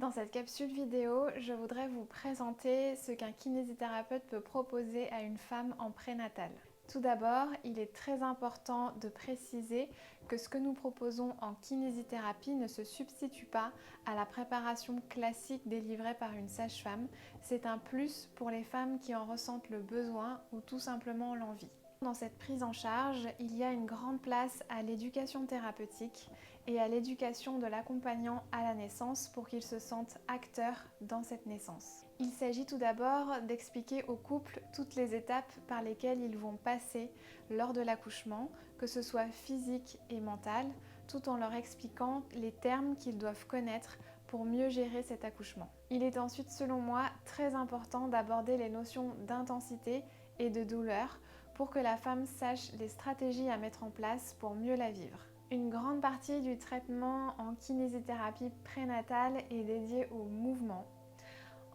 Dans cette capsule vidéo, je voudrais vous présenter ce qu'un kinésithérapeute peut proposer à une femme en prénatal. Tout d'abord, il est très important de préciser que ce que nous proposons en kinésithérapie ne se substitue pas à la préparation classique délivrée par une sage-femme. C'est un plus pour les femmes qui en ressentent le besoin ou tout simplement l'envie. Dans cette prise en charge, il y a une grande place à l'éducation thérapeutique et à l'éducation de l'accompagnant à la naissance pour qu'il se sente acteur dans cette naissance. Il s'agit tout d'abord d'expliquer au couple toutes les étapes par lesquelles ils vont passer lors de l'accouchement, que ce soit physique et mental, tout en leur expliquant les termes qu'ils doivent connaître pour mieux gérer cet accouchement. Il est ensuite, selon moi, très important d'aborder les notions d'intensité et de douleur pour que la femme sache les stratégies à mettre en place pour mieux la vivre. Une grande partie du traitement en kinésithérapie prénatale est dédiée au mouvement.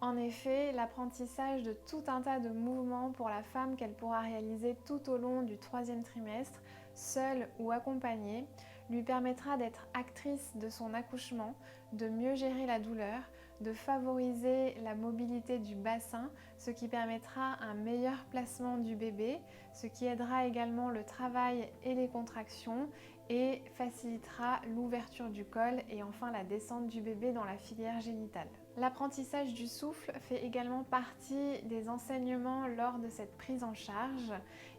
En effet, l'apprentissage de tout un tas de mouvements pour la femme qu'elle pourra réaliser tout au long du 3e trimestre, seule ou accompagnée, lui permettra d'être actrice de son accouchement, de mieux gérer la douleur, de favoriser la mobilité du bassin, ce qui permettra un meilleur placement du bébé, ce qui aidera également le travail et les contractions et facilitera l'ouverture du col et enfin la descente du bébé dans la filière génitale. L'apprentissage du souffle fait également partie des enseignements lors de cette prise en charge.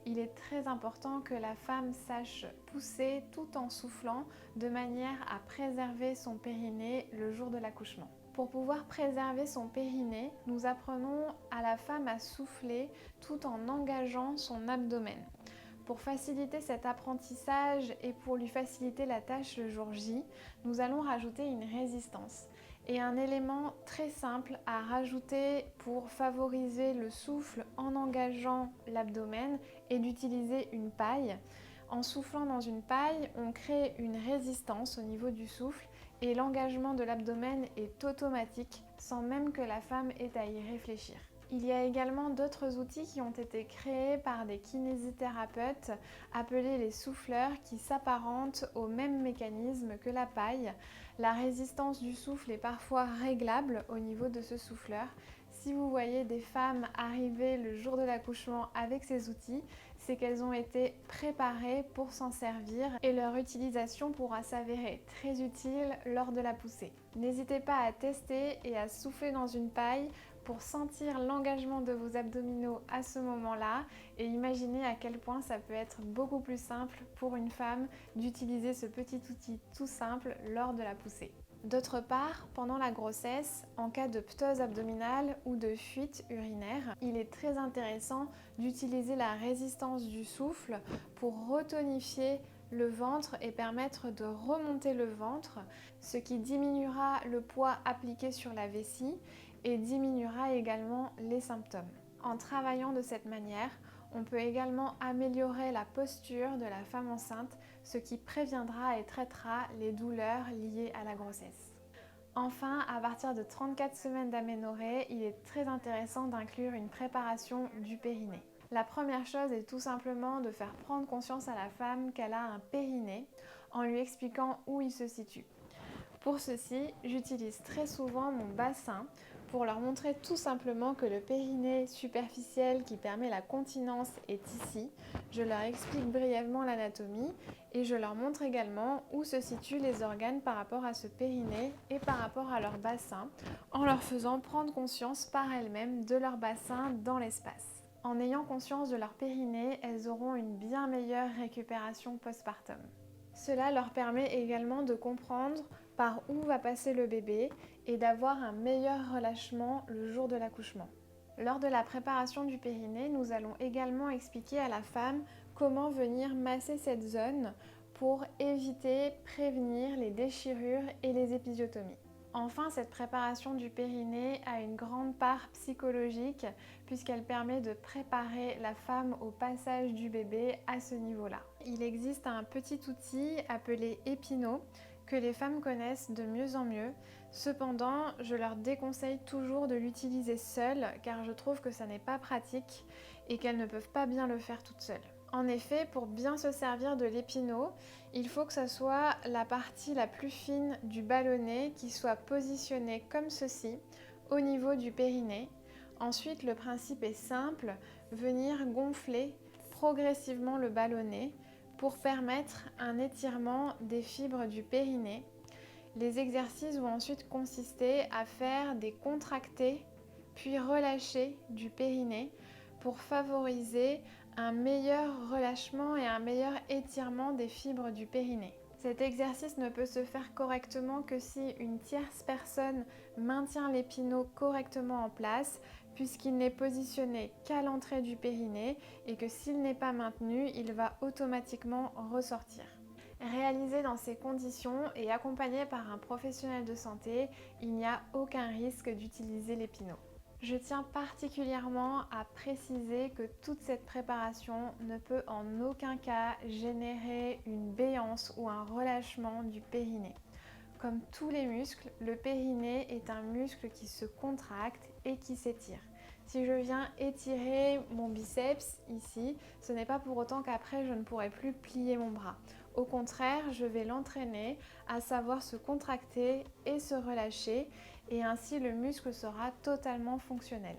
Il est très important que la femme sache pousser tout en soufflant de manière à préserver son périnée le jour de l'accouchement. Pour pouvoir préserver son périnée, nous apprenons à la femme à souffler tout en engageant son abdomen. Pour faciliter cet apprentissage et pour lui faciliter la tâche le jour J, nous allons rajouter une résistance. Et un élément très simple à rajouter pour favoriser le souffle en engageant l'abdomen est d'utiliser une paille. En soufflant dans une paille, on crée une résistance au niveau du souffle et l'engagement de l'abdomen est automatique sans même que la femme ait à y réfléchir. Il y a également d'autres outils qui ont été créés par des kinésithérapeutes appelés les souffleurs qui s'apparentent au même mécanisme que la paille. La résistance du souffle est parfois réglable au niveau de ce souffleur. Si vous voyez des femmes arriver le jour de l'accouchement avec ces outils, c'est qu'elles ont été préparées pour s'en servir et leur utilisation pourra s'avérer très utile lors de la poussée. N'hésitez pas à tester et à souffler dans une paille pour sentir l'engagement de vos abdominaux à ce moment-là et imaginez à quel point ça peut être beaucoup plus simple pour une femme d'utiliser ce petit outil tout simple lors de la poussée. D'autre part, pendant la grossesse, en cas de ptose abdominale ou de fuite urinaire, il est très intéressant d'utiliser la résistance du souffle pour retonifier le ventre et permettre de remonter le ventre, ce qui diminuera le poids appliqué sur la vessie et diminuera également les symptômes. En travaillant de cette manière, on peut également améliorer la posture de la femme enceinte, ce qui préviendra et traitera les douleurs liées à la grossesse. Enfin, à partir de 34 semaines d'aménorrhée, il est très intéressant d'inclure une préparation du périnée. La première chose est tout simplement de faire prendre conscience à la femme qu'elle a un périnée en lui expliquant où il se situe. Pour ceci, j'utilise très souvent mon bassin pour leur montrer tout simplement que le périnée superficiel qui permet la continence est ici. Je leur explique brièvement l'anatomie et je leur montre également où se situent les organes par rapport à ce périnée et par rapport à leur bassin, en leur faisant prendre conscience par elles-mêmes de leur bassin dans l'espace. En ayant conscience de leur périnée, elles auront une bien meilleure récupération postpartum. Cela leur permet également de comprendre par où va passer le bébé et d'avoir un meilleur relâchement le jour de l'accouchement. Lors de la préparation du périnée, nous allons également expliquer à la femme comment venir masser cette zone pour éviter, prévenir les déchirures et les épisiotomies. Enfin, cette préparation du périnée a une grande part psychologique puisqu'elle permet de préparer la femme au passage du bébé à ce niveau-là. Il existe un petit outil appelé Epino que les femmes connaissent de mieux en mieux. Cependant, je leur déconseille toujours de l'utiliser seule car je trouve que ça n'est pas pratique et qu'elles ne peuvent pas bien le faire toutes seules. En effet, pour bien se servir de l'épinot, il faut que ce soit la partie la plus fine du ballonnet qui soit positionnée comme ceci, au niveau du périnée. Ensuite, le principe est simple, venir gonfler progressivement le ballonnet pour permettre un étirement des fibres du périnée. Les exercices vont ensuite consister à faire des contractés puis relâchés du périnée pour favoriser un meilleur relâchement et un meilleur étirement des fibres du périnée. Cet exercice ne peut se faire correctement que si une tierce personne maintient l'épinot correctement en place, puisqu'il n'est positionné qu'à l'entrée du périnée et que s'il n'est pas maintenu, il va automatiquement ressortir. Réalisé dans ces conditions et accompagné par un professionnel de santé, il n'y a aucun risque d'utiliser l'épinot. Je tiens particulièrement à préciser que toute cette préparation ne peut en aucun cas générer une béance ou un relâchement du périnée. Comme tous les muscles, le périnée est un muscle qui se contracte et qui s'étire. Si je viens étirer mon biceps ici, ce n'est pas pour autant qu'après je ne pourrai plus plier mon bras. Au contraire, je vais l'entraîner à savoir se contracter et se relâcher et ainsi le muscle sera totalement fonctionnel.